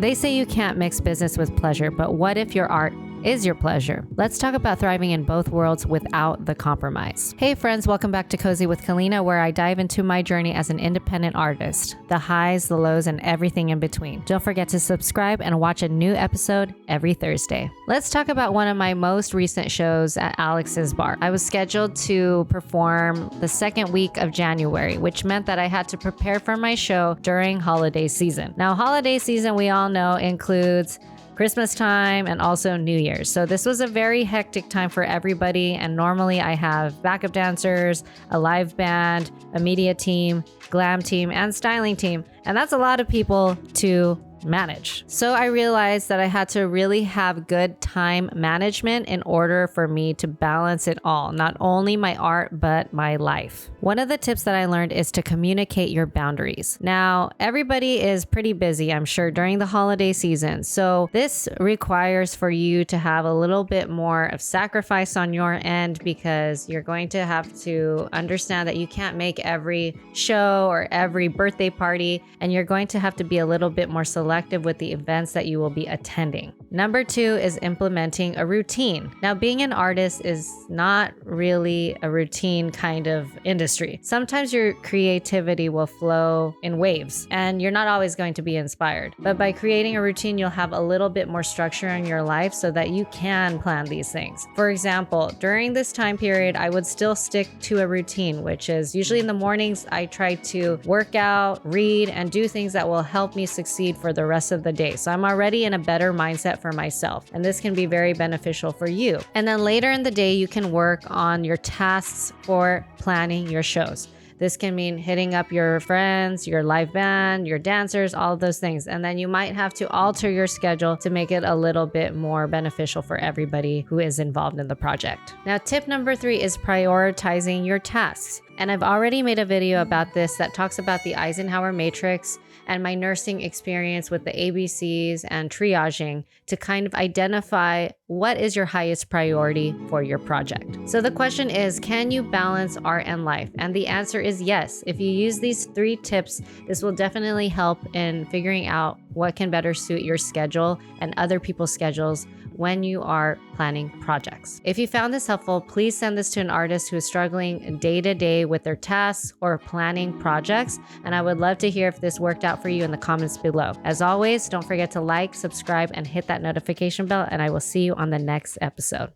They say you can't mix business with pleasure, but what if your art is your pleasure? Let's talk about thriving in both worlds without the compromise. Hey friends, welcome back to Cozy with Calinnah, where I dive into my journey as an independent artist, the highs, the lows, and everything in between. Don't forget to subscribe and watch a new episode every Thursday. Let's talk about one of my most recent shows at Alex's Bar. I was scheduled to perform the second week of January, which meant that I had to prepare for my show during holiday season. Now, holiday season, we all know, includes Christmas time and also New Year's. So this was a very hectic time for everybody. And normally I have backup dancers, a live band, a media team, glam team, and styling team. And that's a lot of people to manage. So I realized that I had to really have good time management in order for me to balance it all, not only my art, but my life. One of the tips that I learned is to communicate your boundaries. Now, everybody is pretty busy, I'm sure, during the holiday season. So this requires for you to have a little bit more of sacrifice on your end, because you're going to have to understand that you can't make every show or every birthday party, and you're going to have to be a little bit more selective with the events that you will be attending. Number 2 is implementing a routine. Now, being an artist is not really a routine kind of industry. Sometimes your creativity will flow in waves and you're not always going to be inspired. But by creating a routine, you'll have a little bit more structure in your life so that you can plan these things. For example, during this time period, I would still stick to a routine, which is usually in the mornings, I try to work out, read, and do things that will help me succeed for the rest of the day. So I'm already in a better mindset for myself, and this can be very beneficial for you. And then later in the day, you can work on your tasks for planning your shows. This can mean hitting up your friends, your live band, your dancers, all of those things. And then you might have to alter your schedule to make it a little bit more beneficial for everybody who is involved in the project. Now, tip number 3 is prioritizing your tasks. And I've already made a video about this that talks about the Eisenhower matrix and my nursing experience with the ABCs and triaging to kind of identify what is your highest priority for your project. So the question is, can you balance art and life? And the answer is yes. If you use these 3 tips, this will definitely help in figuring out what can better suit your schedule and other people's schedules when you are planning projects. If you found this helpful, please send this to an artist who is struggling day to day with their tasks or planning projects. And I would love to hear if this worked out for you in the comments below. As always, don't forget to like, subscribe, and hit that notification bell, and I will see you on the next episode.